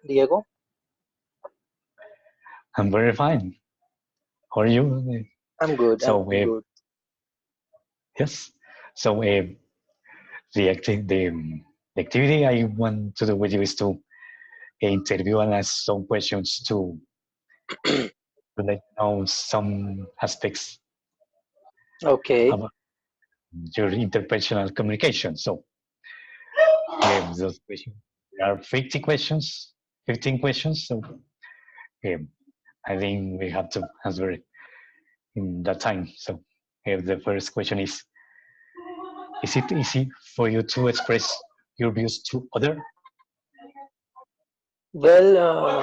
Diego? I'm very fine. How are you? I'm good. I'm So, good. yes. So, the activity I want to do with you is to interview and ask some questions to let you know some aspects Okay. about your interpersonal communication. So, those questions. There are 50 questions, 15 questions. So, um, I think we have to answer it in that time. So, the first question is it easy for you to express your views to other? Well,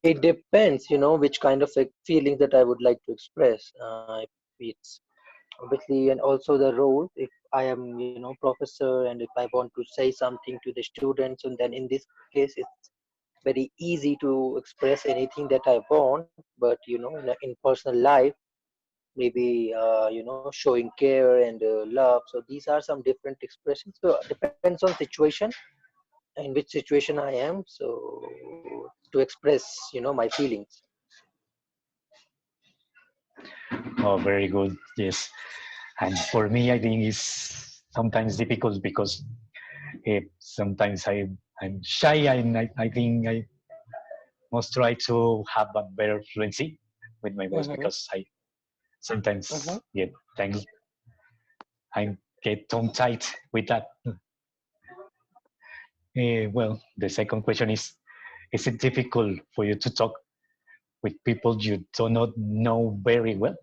it depends, which kind of feelings that I would like to express. If it's obviously, and also the role. If I am, professor, and if I want to say something to the students, and then in this case, it's very easy to express anything that I want. But in personal life, maybe showing care and love. So these are some different expressions. So it depends on situation in which situation I am. So to express, my feelings. Oh, very good. Yes. And for me, I think it's sometimes difficult because sometimes I'm shy and I think I must try to have a better fluency with my voice Mm-hmm, because I mm-hmm. sometimes get thanks I get tongue tied with that. Well, the second question is it difficult for you to talk with people you do not know very well?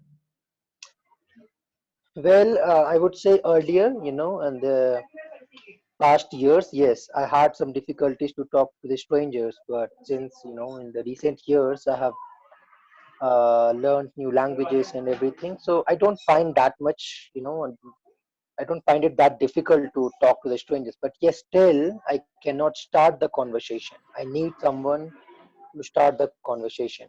Well, I would say earlier, and the past years, yes, I had some difficulties to talk to the strangers. But since in the recent years, I have learned new languages and everything, so I don't find that much, I don't find it that difficult to talk to the strangers. But yes, still, I cannot start the conversation. I need someone to start the conversation.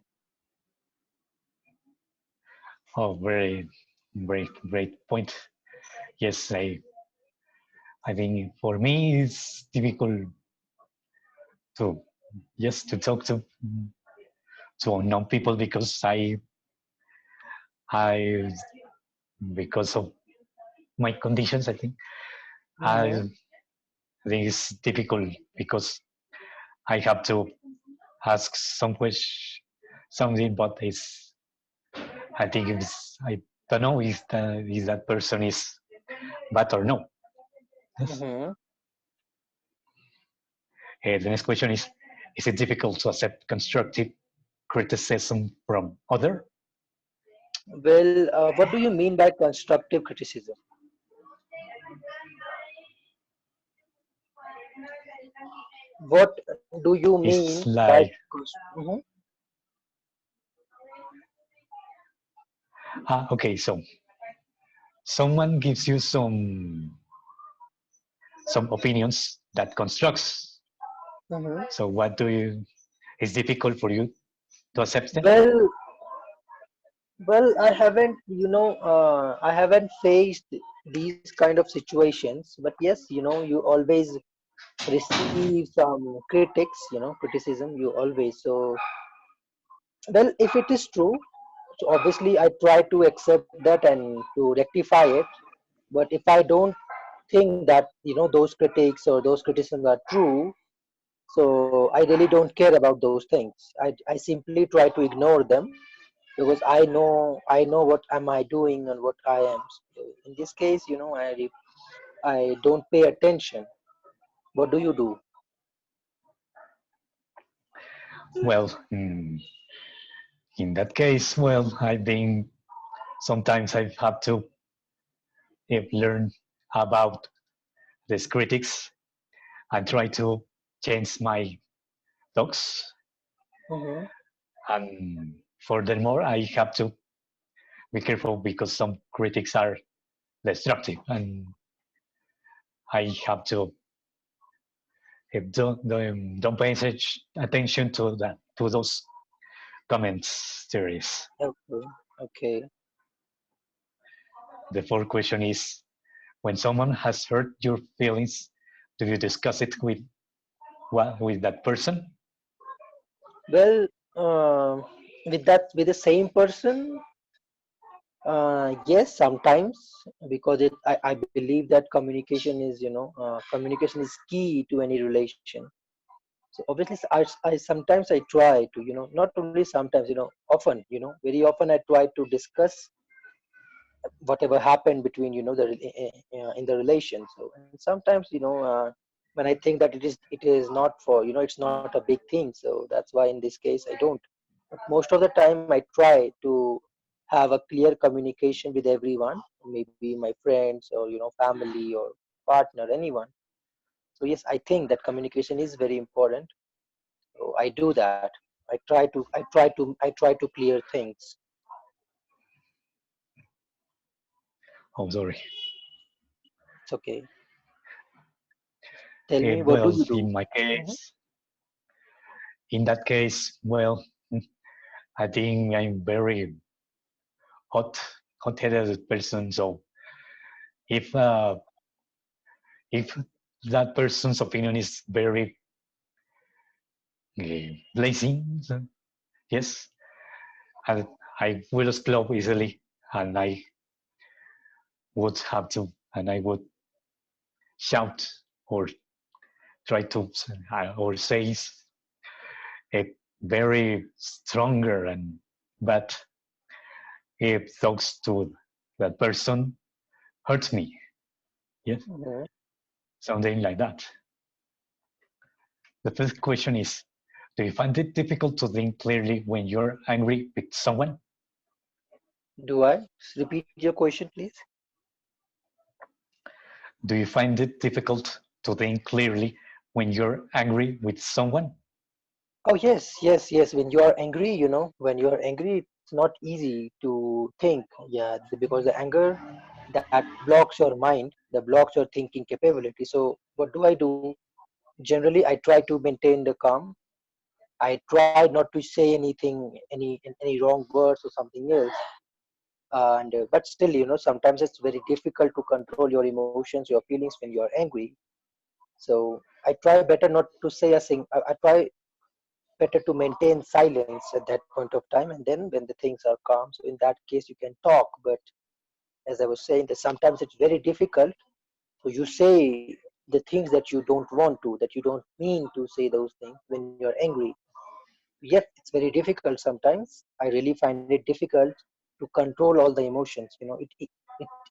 Oh, very, very great point. Yes, I think for me it's difficult to just to talk to unknown people because I because of my conditions Mm-hmm. I think it's difficult because I have to ask some question something, but it's I think it's I don't know if that person is bad or no. Yes. Mm-hmm. The next question is it difficult to accept constructive criticism from other? Well, what do you mean by constructive criticism? What do you mean It's by like Mhm. okay, so someone gives you some opinions that constructs. Mhm. So what do you? It's difficult for you to accept them. Well, I haven't, I haven't faced these kind of situations. But yes, you always receive some critics, criticism. You always so well. If it is true, so obviously I try to accept that and to rectify it. But if I don't think that those critics or those criticisms are true, so I really don't care about those things. I simply try to ignore them because I know what am I doing and what I am. So in this case, I don't pay attention. What do you do? Well, in that case, well, I think sometimes I have to learn about these critics and try to change my thoughts. Hmm. And furthermore, I have to be careful because some critics are destructive, and I have to don't pay such attention to that to those comments series. Okay. Okay. The fourth question is when someone has hurt your feelings, do you discuss it with that person? Well, with the same person, yes, sometimes, because I believe that communication is, communication is key to any relation. So obviously, I sometimes I try to, not only sometimes, often, very often I try to discuss whatever happened between, in the relation. So, and sometimes, when I think that it is not for, it's not a big thing. So that's why in this case I don't. But most of the time I try to have a clear communication with everyone, maybe my friends or, family or partner, anyone. So yes, I think that communication is very important. So I do that. I try to clear things. Oh, sorry. It's okay. Tell me, what do Well, you do? in my Mhm. case, in that case, well, I think I'm very hot, hot-headed person. So if uh, if that person's opinion is very blazing, so yes, I, I will explode easily, and I would have to, and I would shout or try to, or say a very stronger and bad thoughts to that person hurts me. Yes, Mhm. something like that. The first question is, do you find it difficult to think clearly when you're angry with someone? Do I? Repeat your question, please. Do you find it difficult to think clearly when you're angry with someone? Oh yes, yes, yes. When you are angry, when you are angry, it's not easy to think. Yeah, because the anger that blocks your mind, that blocks your thinking capability. So what do I do? Generally, I try to maintain the calm. I try not to say anything, any wrong words or something else. And but still, sometimes it's very difficult to control your emotions, your feelings when you are angry. So I try better not to say a thing. I try better to maintain silence at that point of time, and then when the things are calm, so in that case you can talk. But as I was saying, that sometimes it's very difficult. So you say the things that you don't want to, that you don't mean to say those things when you're angry. Yes, it's very difficult sometimes. I really find it difficult to control all the emotions.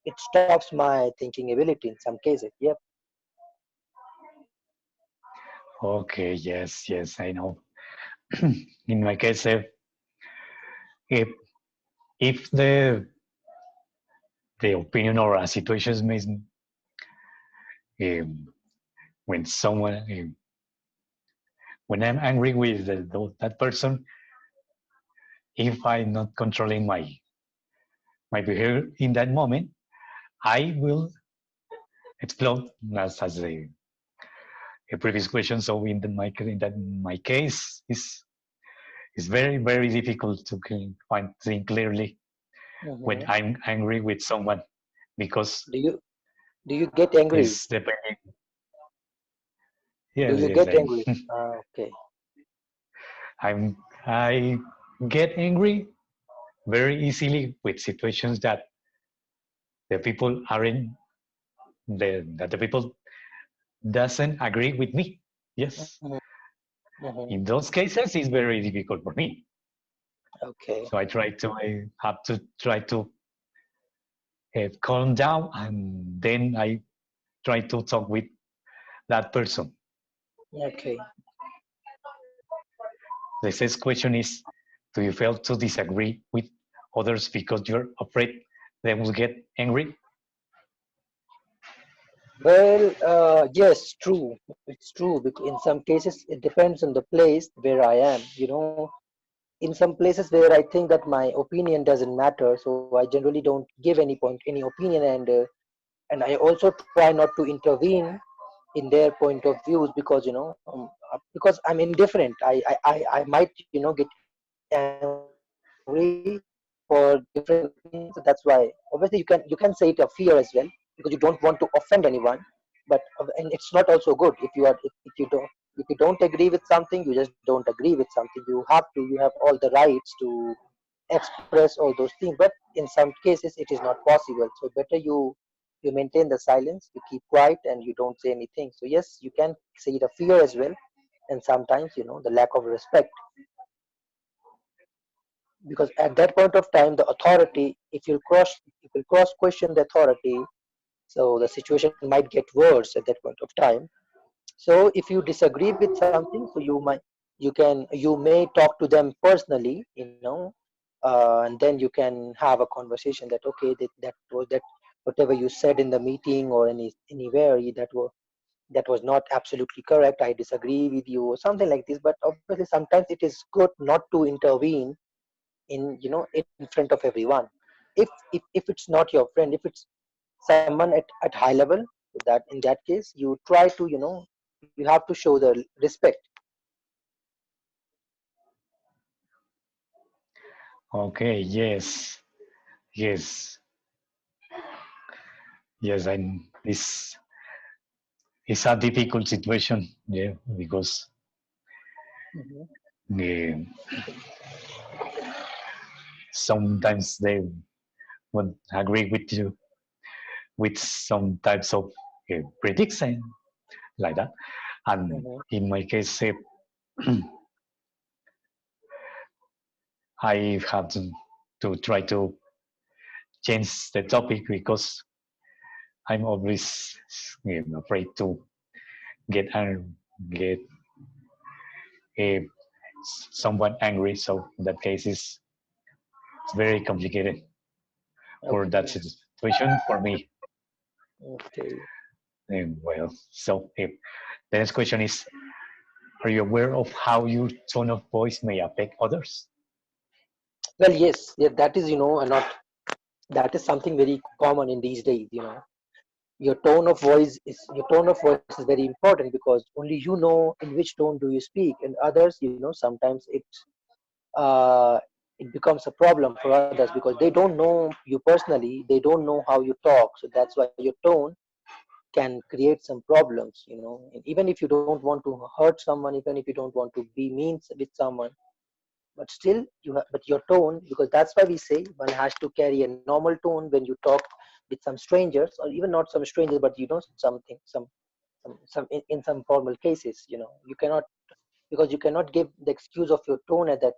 It stops my thinking ability in some cases. Yep. Okay, yes, yes, I know. In my case, if, if the opinion or a situation makes um, when someone when I'm angry with that person, if I'm not controlling my behavior in that moment, I will explode as a previous question. So in my case, it's very difficult to find think clearly when Hmm. I'm angry with someone because Do you get angry? it's depending. Do Yes, you yes, get angry? Okay. I'm I get angry very easily with situations that the people aren't that the people doesn't agree with me. Yes, Hmm. Hmm. in those cases, it's very difficult for me. Okay. So I have to try to calm down, and then I try to talk with that person. Okay. The next question is, do you fail to disagree with others because you're afraid they will get angry? Well, yes, true. It's true because in some cases it depends on the place where I am. In some places where I think that my opinion doesn't matter, so I generally don't give any opinion, and I also try not to intervene in their point of views, because because I'm indifferent. I might get angry for different opinions. So that's why obviously you can say it of fear as well, because you don't want to offend anyone. But and it's not also good if you don't. If you don't agree with something, you just don't agree with something. You have all the rights to express all those things, but in some cases it is not possible. So better you maintain the silence, you keep quiet, and you don't say anything. So yes, you can see the fear as well, and sometimes the lack of respect, because at that point of time the authority, if you cross question the authority, so the situation might get worse at that point of time. So if you disagree with something, so you may talk to them personally, and then you can have a conversation that, okay, that whatever you said in the meeting or anywhere, that was not absolutely correct. I disagree with you, or something like this. But obviously, sometimes it is good not to intervene in front of everyone. If it's not your friend, if it's someone at high level, that in that case you try to you have to show the respect. Okay, yes, yes, yes. And this is a difficult situation, yeah, because Mhm. uh, sometimes they won't agree with you with some types of critics and like that. And Mhm. in my case, I have to try to change the topic because I'm always afraid to get get uh, someone angry. So in that case, it's very complicated for that Okay. situation for me. Okay. Well, so the next question is: are you aware of how your tone of voice may affect others? Well, yes, yeah, that is not that is something very common in these days. Your tone of voice is very important, because only you know in which tone do you speak, and others, sometimes uh, it becomes a problem for others, because they don't know you personally, they don't know how you talk. So that's why your tone can create some problems. And even if you don't want to hurt someone, even if you don't want to be mean with someone, but still but your tone, because that's why we say one has to carry a normal tone when you talk with some strangers, or even not some strangers, but something some in some formal cases. You cannot, because you cannot give the excuse of your tone at that.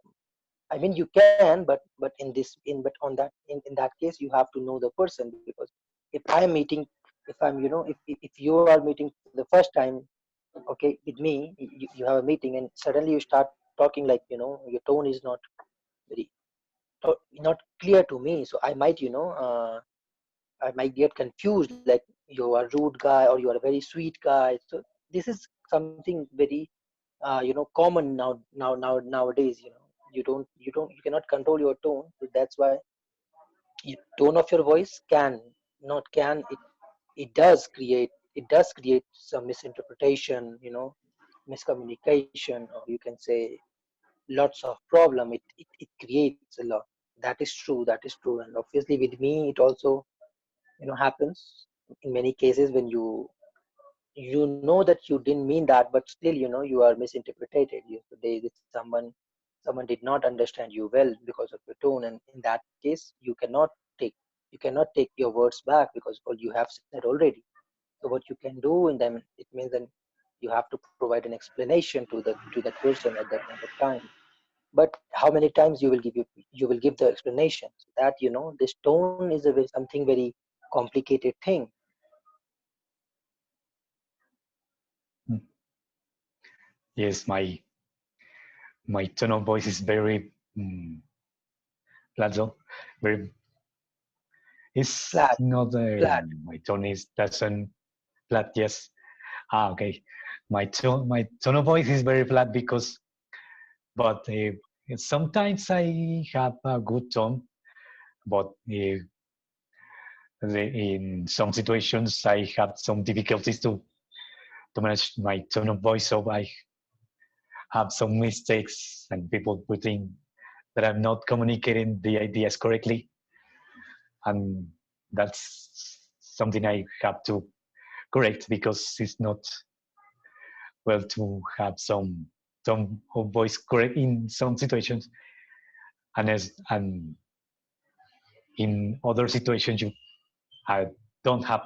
I mean, you can, but in this in but on that in that case, you have to know the person. Because if I'm meeting, if I'm you know if you are meeting for the first time, okay, with me, you have a meeting, and suddenly you start talking like, your tone is not very not clear to me. So I might get confused, like you are rude guy or you are a very sweet guy. So this is something very common nowadays. You cannot control your tone. So that's why your tone of your voice can not can it does create some misinterpretation, miscommunication, or you can say lots of problem. It creates a lot. That is true, and obviously with me it also happens in many cases, when you know that you didn't mean that, but still you are misinterpreted. Someone did not understand you well because of your tone, and in that case take you cannot take your words back, because all you have said already. So what you can do in them, it means then you have to provide an explanation to that person at that point of time. But how many times you will give the explanation? So that this tone is a very something very complicated thing. Hmm. Yes, my tone of voice is very flat, so very. It's Flat, not flat. my tone is doesn't flat. Yes. Ah, okay. My tone of voice is very flat because, but sometimes I have a good tone, but in some situations I have some difficulties to manage my tone of voice, so I have some mistakes, and people putting that I'm not communicating the ideas correctly, and that's something I have to correct because it's not well, to have some of voice correct in some situations, and in other situations you don't have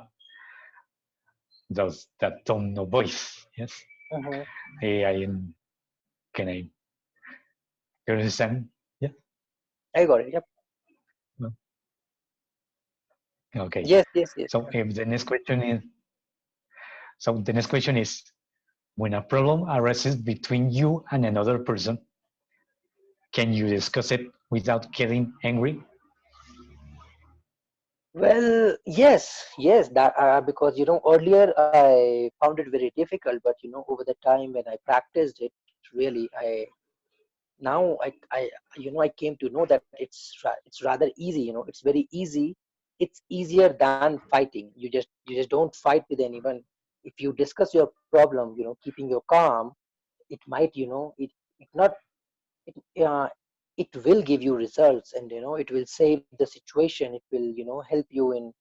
those that tone of voice. Yes, Mm-hmm. I can I you understand? Yeah. I got it. Yep. No? Okay. Yes, yes, yes. So the next question is when a problem arises between you and another person, can you discuss it without getting angry? Well, yes, yes, that because earlier I found it very difficult, but over the time when I practiced it, really, I came to know that it's rather easy. It's very easy. It's easier than fighting. You just don't fight with anyone. If you discuss your problem, keeping your calm, it might, it not it it will give you results, and it will save the situation. It will help you in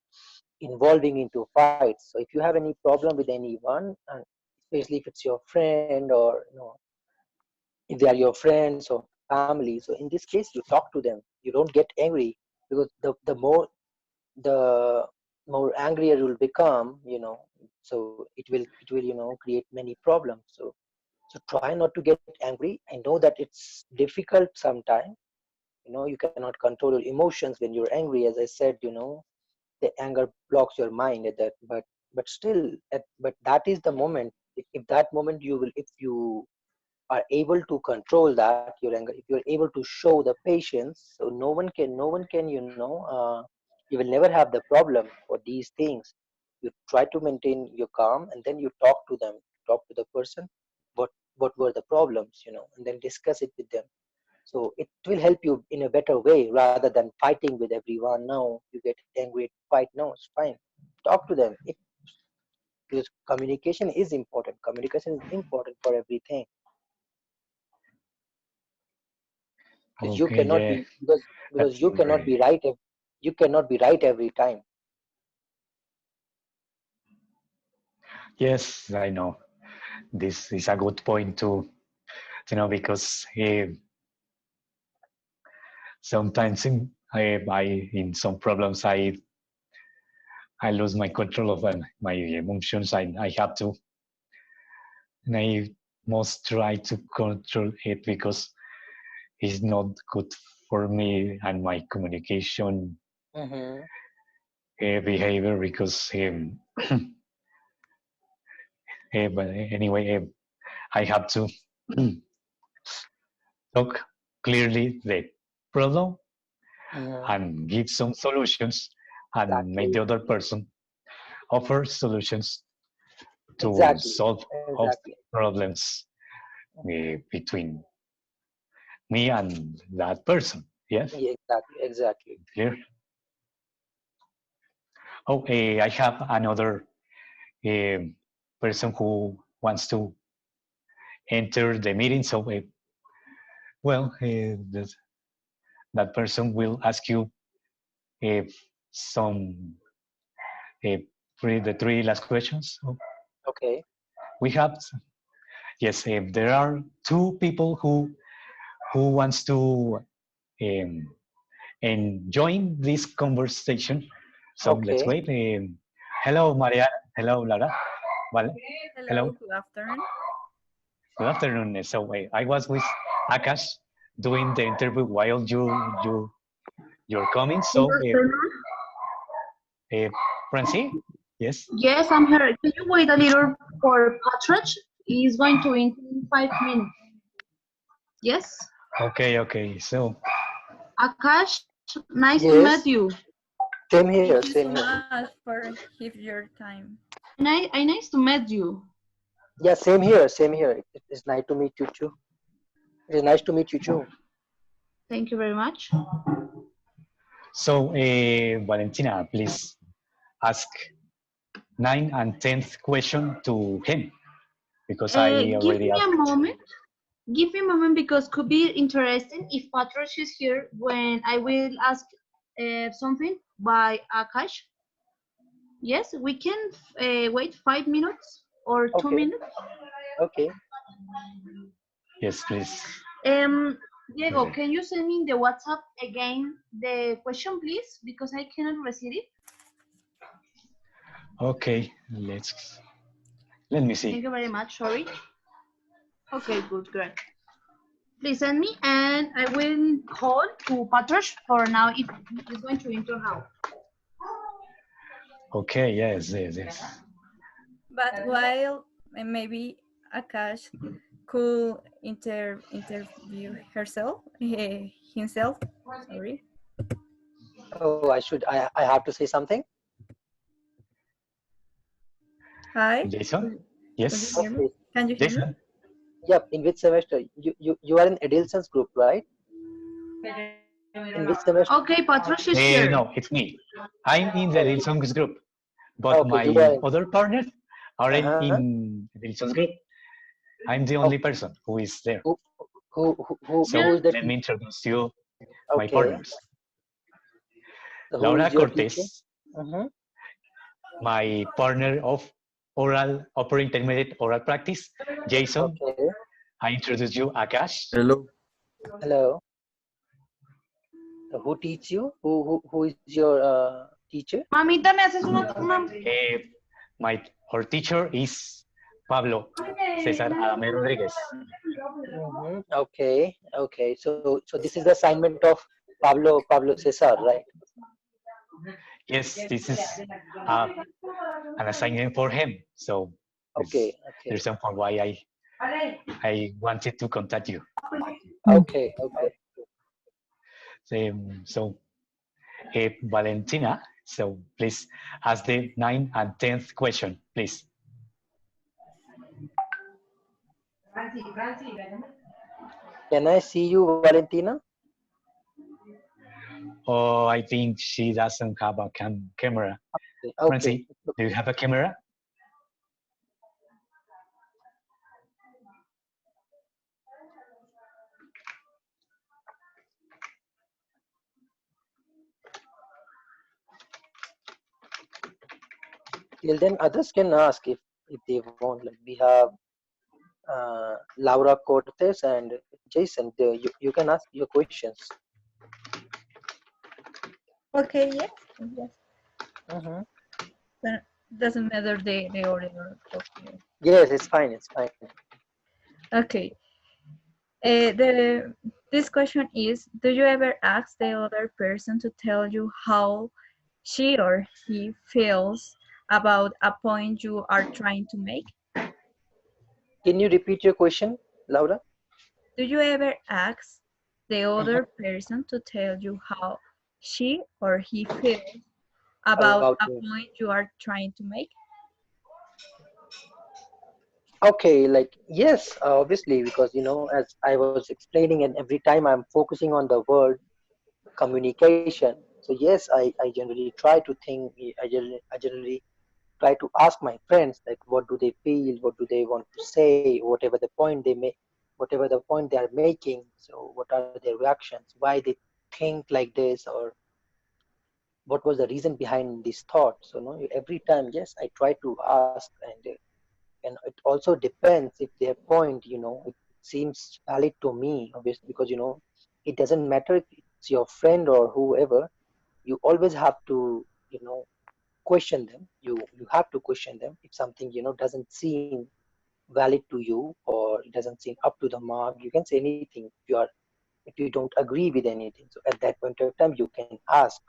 involving into fights. So if you have any problem with anyone, and especially if it's your friend, or if they are your friends or family, so in this case you talk to them. You don't get angry, because the more angrier you'll become, so it will create many problems. So try not to get angry. I know that it's difficult sometimes. You cannot control your emotions when you're angry. As I said, the anger blocks your mind at that. But still, but that is the moment. If that moment if you are able to control that your anger, if you're able to show the patience, so no one can you will never have the problem for these things. You try to maintain your calm, and then you talk to the person, what what were the problems, and then discuss it with them. So it will help you in a better way, rather than fighting with everyone. No, you get angry, fight. No, it's fine. Talk to them. Because communication is important. Communication is important for everything. Because you Okay, cannot yeah, be because that's you cannot great. be right. You cannot be right every time. Yes, I know. This is a good point to because sometimes in some problems I lose my control of my emotions. I have to, and I must try to control it because it's not good for me and my communication Mm-hmm. behavior. Because but anyway, I have to talk clearly the problem Mm-hmm. and give some solutions and make the Exactly. other person offer solutions to Exactly. solve of Exactly. problems between me and that person. Yes, Yeah, exactly. Exactly. clear. Oh, I have another um person who wants to enter the meeting. So, well, that person will ask you some uh, the three last questions. So Okay. we have, yes, there are two people who wants to um, enjoy this conversation. So let's Okay. wait. Hello, Maria. Hello, Lara. Vale. Hello, Hello. good afternoon. Good afternoon. So I was with Akash doing the interview while you're coming. Good So afternoon. uh, Francie, yes. Yes, I'm here. Can you wait a little for Patrick? He's going to in 5 minutes. Yes. Okay, okay. So Akash, nice to meet Yes. you. Same here. Thank you Same so here. much for give your time. I nice to meet you. Yeah. Same here. Same here. It is nice to meet you too. It is nice to meet you too. Thank you very much. so Valentina, please ask 9 and 10th question to him because I Give already me a asked. moment. Give me a moment because could be interesting if Patrick is here when I will ask something by Akash. Yes, we can wait 5 minutes or two Okay, minutes. okay. Yes, please. Diego, Okay. can you send me in the WhatsApp again the question, please? Because I cannot receive it. Okay, let me Thank see. you very much. Sorry. Okay, good, great. Please send me, and I will call to Patrick for now if he is going to enter now. Okay, yes. But while maybe Akash could interview herself, himself. Sorry. Oh, I have to say something. Hi. Jason? Could you Yes, hear me? Okay. Can you hear me? Jason? Yep. In which semester? You are in Edelson's group, right? In which semester? Okay, Patrick is here. No, it's me. I'm in the Okay. Dilson's group, but Okay. You my are in. other partners aren't Uh-huh. in Dilson's group. I'm the only Okay. person who is there. Who So who is the let me introduce you my okay? partners. So who Laura is your teacher? Cortez, Mm-hmm. my partner of oral upper intermediate oral practice. Jason, Okay. I introduce you Akash. Hello. Hello. So who teach you? Who is your teacher? Mamita, ¿me haces una... Eh, our teacher is Pablo Cesar Adame Rodriguez. Mm-hmm. Okay. Okay. So this is the assignment of Pablo Cesar, right? Yes, this is uh, an assignment for him. So Okay. there's Okay. some point why I wanted to contact you. Okay. Okay. Valentina, so please ask the 9th and 10th question, please. Can I see you, Valentina? Oh, I think she doesn't have a camera. Okay. Francie, do you have a camera? Till then, others can ask if they want. Like we have Laura Cortez and Jason. You can ask your questions. Okay. Yes. Yes. Mm-hmm. But doesn't matter the order. Okay. Yes, it's fine. It's fine. Okay. This question is: do you ever ask the other person to tell you how she or he feels about a point you are trying to make? Can you repeat your question, Laura? Do you ever ask the Mhm. other person to tell you how she or he feels about About a me. point you are trying to make? Okay, like yes, obviously, because as I was explaining, and every time I'm focusing on the word communication. So yes, I generally try to think. I generally try to ask my friends like what do they feel, what do they want to say, whatever the point they make, whatever the point they are making. So what are their reactions? Why they think like this, or what was the reason behind this thought? So no, every time, yes, I try to ask, and it also depends if their point, it seems valid to me, obviously, because it doesn't matter if it's your friend or whoever. You always have to question them. You have to question them if something doesn't seem valid to you, or it doesn't seem up to the mark. You can say anything if you don't agree with anything. So at that point of time, you can ask.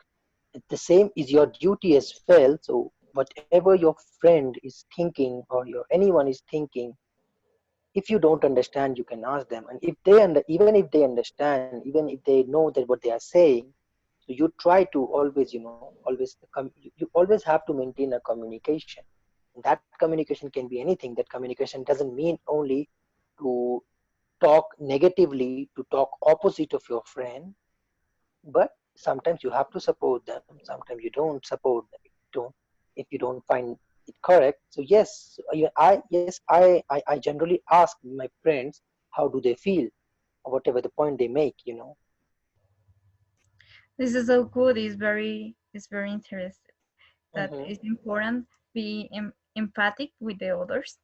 The same is your duty as well. So whatever your friend is thinking, or your anyone is thinking, if you don't understand, you can ask them. And if even if they understand, even if they know that what they are saying, so you try to always you always have to maintain a communication. And that communication can be anything. That communication doesn't mean only to talk negatively, to talk opposite of your friend, but sometimes you have to support them, sometimes you don't support them, if you don't find it correct. So yes, I generally ask my friends how do they feel, or whatever the point they make. This is so good. It's very interesting. That Hmm. it's important be empathic with the others.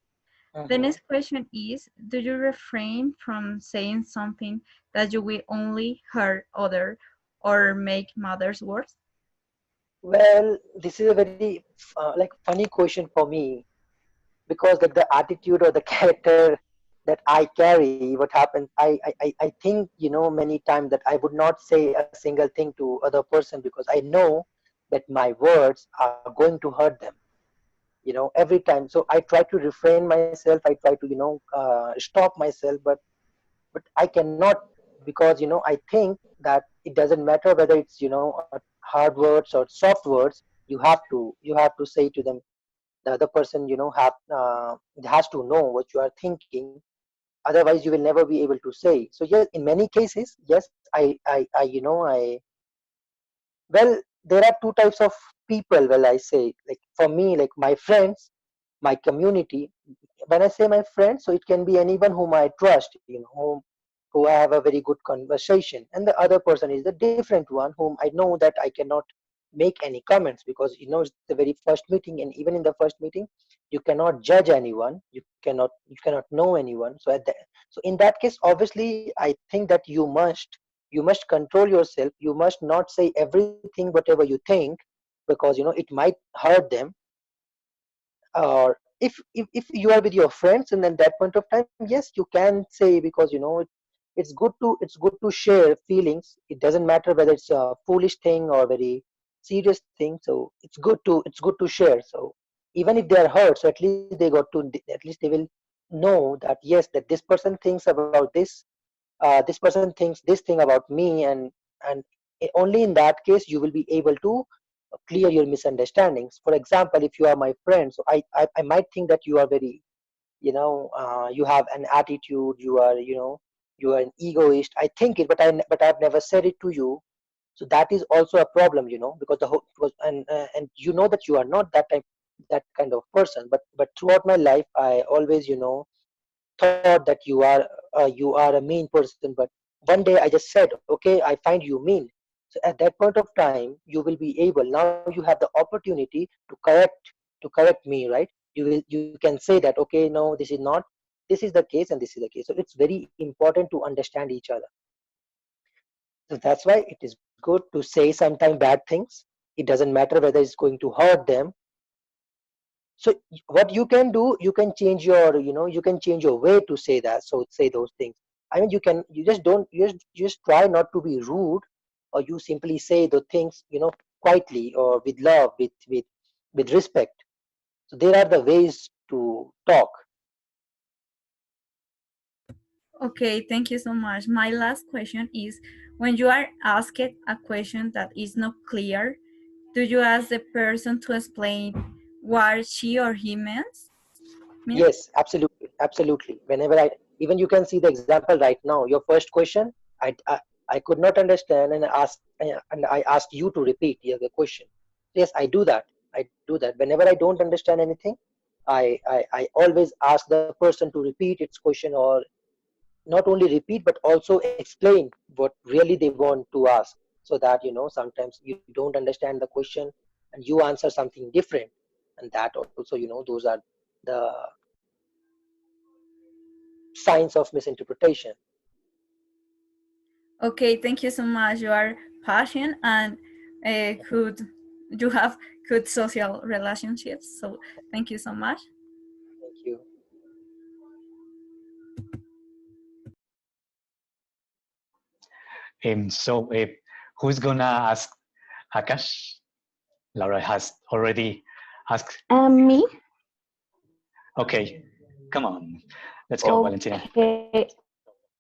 The next Mhm. question is, do you refrain from saying something that you will only hurt other or make matters worse? Well, this is a very like funny question for me, because like the attitude or the character that I carry, what happens, I think, many times that I would not say a single thing to other person because I know that my words are going to hurt them, every time. So I try to refrain myself. I try to, stop myself, but I cannot, because I think that it doesn't matter whether it's, hard words or soft words. You have to say to them. The other person, has to know what you are thinking. Otherwise you will never be able to say. So yes, in many cases, yes, I well, there are two types of people. Well, I say, like, for me, like my friends, my community. When I say my friend, so it can be anyone whom I trust, who I have a very good conversation, and the other person is the different one whom I know that I cannot make any comments, because it's the very first meeting, and even in the first meeting, you cannot judge anyone, you cannot know anyone. So in that case, obviously, I think that you must control yourself. You must not say everything whatever you think, because it might hurt them. Or if you are with your friends, and at that point of time, yes, you can say, because it's good to share feelings. It doesn't matter whether it's a foolish thing or very serious thing. So it's good to share. So even if they are hurt, so at least they will know that, yes, that this person thinks about this person thinks this thing about me, and only in that case you will be able to clear your misunderstandings. For example, if you are my friend, so I might think that you are very, you have an attitude, you are an egoist. I think it, but I've never said it to you. So that is also a problem, because the whole was and you know that you are not that kind of person. But throughout my life, I always, thought that you are a mean person. But one day I just said, okay, I find you mean. So at that point of time, you will be able, now you have the opportunity to correct me, right? You can say that, okay, no, this is not, this is the case, and this is the case. So it's very important to understand each other. So that's why it is good to say sometimes bad things. It doesn't matter whether it's going to hurt them. So what you can do, you can change your way to say that, so say those things. I mean, you just try not to be rude, or you simply say the things, quietly, or with love, with respect. So there are the ways to talk. Okay, thank you so much. My last question is, when you are asked a question that is not clear, do you ask the person to explain what she or he means? Yes, absolutely. Whenever even you can see the example right now. Your first question, I could not understand, and I asked you to repeat, yeah, the question. Yes, I do that. I do that. Whenever I don't understand anything, I always ask the person to repeat its question, or not only repeat but also explain what really they want to ask, so that sometimes you don't understand the question and you answer something different, and that also, those are the signs of misinterpretation. Okay, thank you so much. You are passionate and good. You have good social relationships. So thank you so much. Thank you. So, who's gonna ask Akash? Laura has already asked. Me? Okay, come on. Let's go, Valentina. Okay.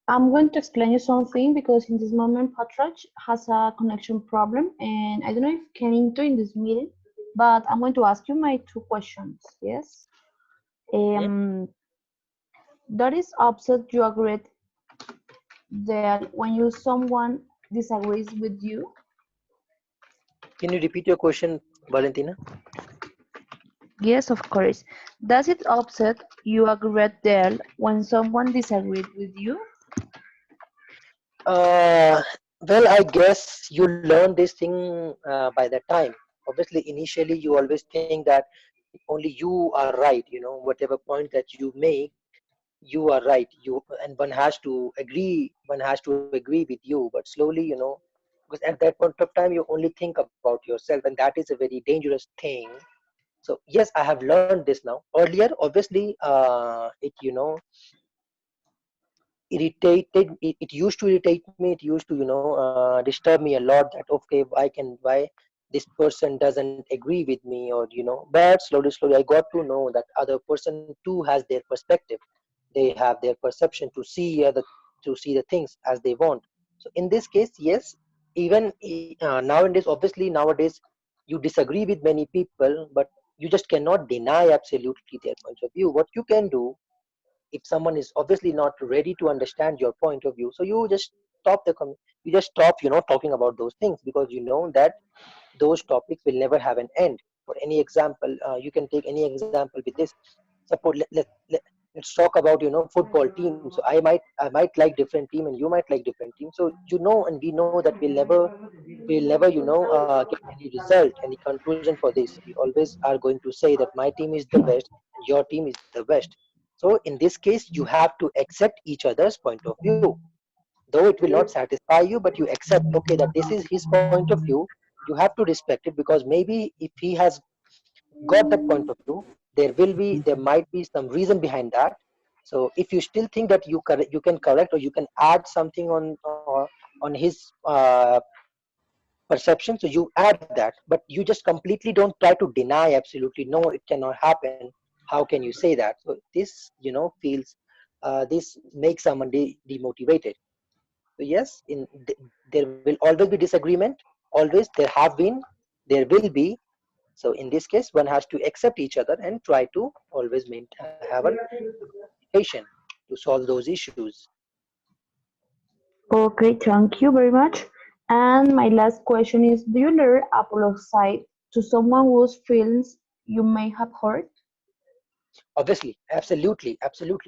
I'm going to explain you something because in this moment Patrach has a connection problem and I don't know if you can enter in this meeting, but I'm going to ask you my two questions. Yes. Hmm? That is upset you agreed that when you someone disagrees with you. Can you repeat your question, Valentina? Yes, of course. Does it upset you agreed there when someone disagreed with you? uh, well, I guess you learn this thing by the time. Obviously, initially you always think that only you are right. Whatever point that you make, you are right. And one has to agree with you. But slowly, because at that point of time you only think about yourself, and that is a very dangerous thing. So yes, I have learned this now. Earlier, obviously, it used to irritate me. It used to disturb me a lot, that okay, why this person doesn't agree with me, or but slowly I got to know that other person too has their perspective. They have their perception to see the things as they want. So in this case, yes, even nowadays you disagree with many people, but you just cannot deny absolutely their points of view. What you can do, if someone is obviously not ready to understand your point of view, so you just stop talking about those things, because you know that those topics will never have an end. For any example, you can take any example with this. Suppose let's talk about football team. So I might like different team, and you might like different team. So and we know that we'll never get any result, any conclusion for this. We always are going to say that my team is the best and your team is the best. So in this case, you have to accept each other's point of view, though it will not satisfy you, but you accept, okay, that this is his point of view. You have to respect it, because maybe if he has got that point of view, there might be some reason behind that. So if you still think that you can correct, or you can add something on his perception, so you add that, but you just completely don't try to deny absolutely no, it cannot happen. How can you say that? So this feels this makes someone demotivated. So yes, there will always be disagreement. Always, there have been, there will be. So in this case, one has to accept each other and try to always have a communication to solve those issues. Okay, thank you very much. And my last question is, do you ever apologize to someone whose feelings you may have hurt? Obviously, absolutely,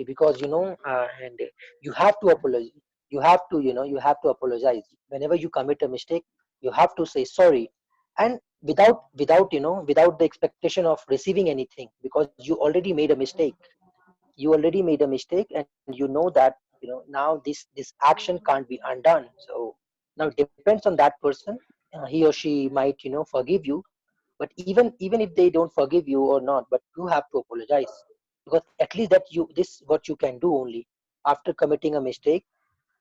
because and you have to apologize. You have to apologize whenever you commit a mistake. You have to say sorry, and without the expectation of receiving anything, because you already made a mistake. And you know that now this action can't be undone. So now it depends on that person. He or she might forgive you, but even if they don't forgive you or not, but you have to apologize, because at least that you this what you can do only after committing a mistake.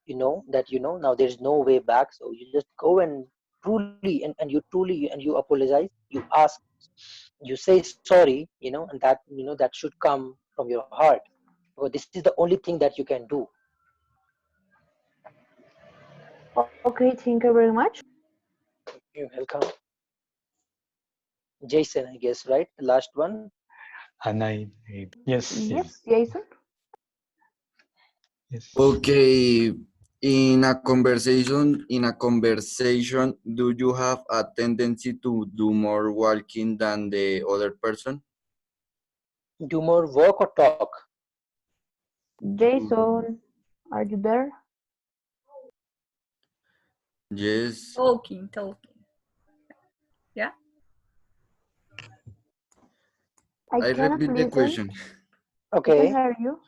That now there's no way back, so you just go and you apologize, you ask, you say sorry, and that should come from your heart, because this is the only thing that you can do. Okay, thank you very much. You're welcome. Jason, I guess, right? The last one. And yes, yes, Yes, Jason. yes. Okay, in a conversation, do you have a tendency to do more walking than the other person? Do more work or talk? Jason, are you there? Yes, Talking. Yeah. I I cannot repeat the listen. question. I can Okay. hear you.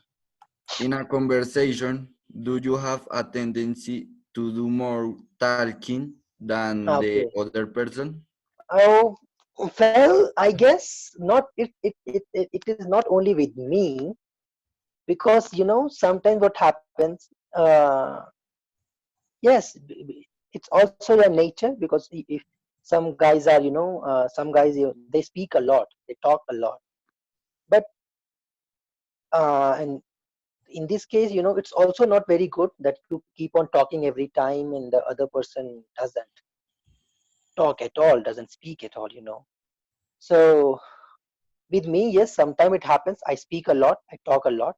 In a conversation, do you have a tendency to do more talking than the Okay. other person? Oh, well, I guess not. It is not only with me, because sometimes what happens. Yes, it's also their nature, because if some guys are some guys they speak a lot, they talk a lot, but and in this case, it's also not very good that you keep on talking every time and the other person doesn't talk at all, doesn't speak at all. So with me, yes, sometimes it happens. I speak a lot, I talk a lot,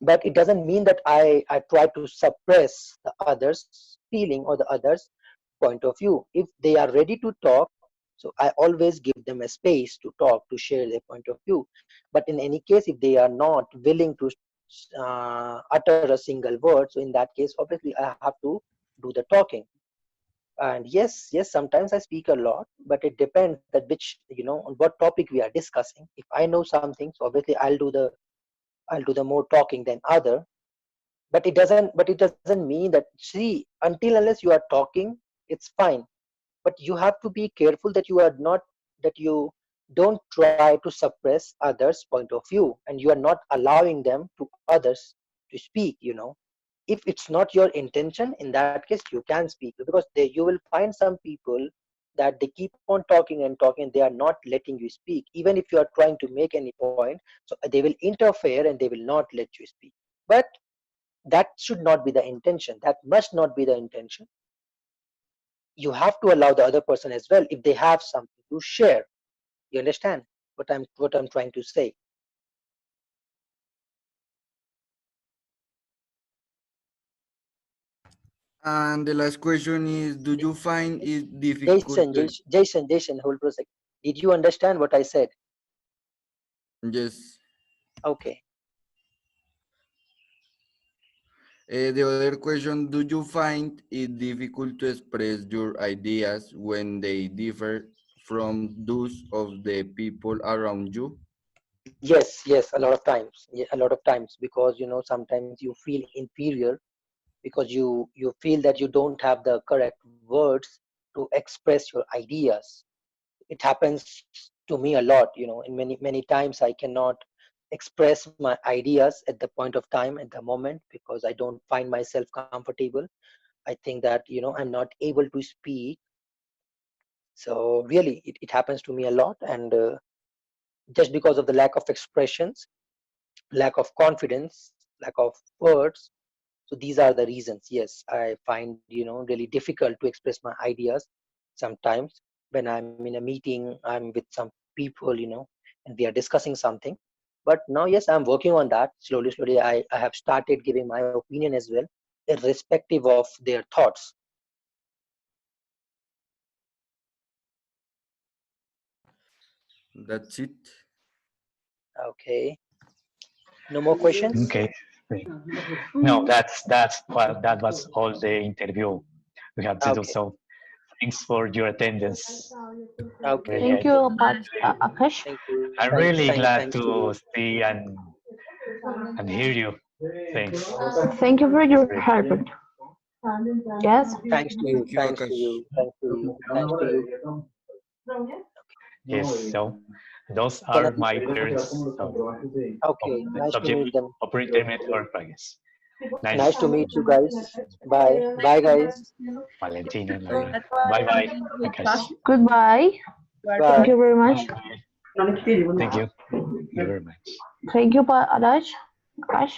but it doesn't mean that I try to suppress the other's feeling or the other's point of view. If they are ready to talk, so I always give them a space to talk, to share their point of view. But in any case, if they are not willing to utter a single word, so in that case, obviously I have to do the talking. And yes, sometimes I speak a lot, but it depends that which, on what topic we are discussing. If I know something, so obviously I'll do the more talking than other. But it doesn't mean that, see, until unless you are talking, it's fine. But you have to be careful that you don't try to suppress others point of view, and you are not allowing them to others to speak. If it's not your intention, in that case you can speak, because you will find some people that they keep on talking and talking, they are not letting you speak, even if you are trying to make any point. So they will interfere and they will not let you speak. But that should not be the intention, that must not be the intention. You have to allow the other person as well if they have something to share. You understand what I'm trying to say? And the last question is, do you find it Jason, difficult to, Jason, hold for a second. Did you understand what I said? yes. Okay. The other question, do you find it difficult to express your ideas when they differ from those of the people around you? Yes, a lot of times. Yeah, a lot of times, because sometimes you feel inferior, because you feel that you don't have the correct words to express your ideas. It happens to me a lot, and many times I cannot express my ideas at the point of time, at the moment, because I don't find myself comfortable. I think that I'm not able to speak. So really, it happens to me a lot, and just because of the lack of expressions, lack of confidence, lack of words. So these are the reasons. Yes, I find really difficult to express my ideas sometimes when I'm in a meeting, I'm with some people, and we are discussing something. But now, yes, I'm working on that. Slowly, I have started giving my opinion as well, irrespective of their thoughts. That's it. Okay. No more questions? Okay. No, that was all the interview we have to do. Okay. So thanks for your attendance. Okay. Really, Thank Thank you you, so Pat, much. Akash. Thank you. I'm Thanks. really glad Thanks to to you. see and hear you. Thanks. Thank you for your help. Yes. Thanks to you. Thank you, Thanks to Akash. you. Thanks to you. Thanks to you. Yes. So those Can I? are my parents of Okay. the Nice to subject meet them. upper intermediate or progress. Nice Nice, to meet you guys. Bye. Bye, guys. Valentina. Bye. Bye bye, With Akash. passion. Goodbye. You are Thank Bye. you very much. Bye. Thank you. Thank you very much. Thank you, Pat, Akash. Akash.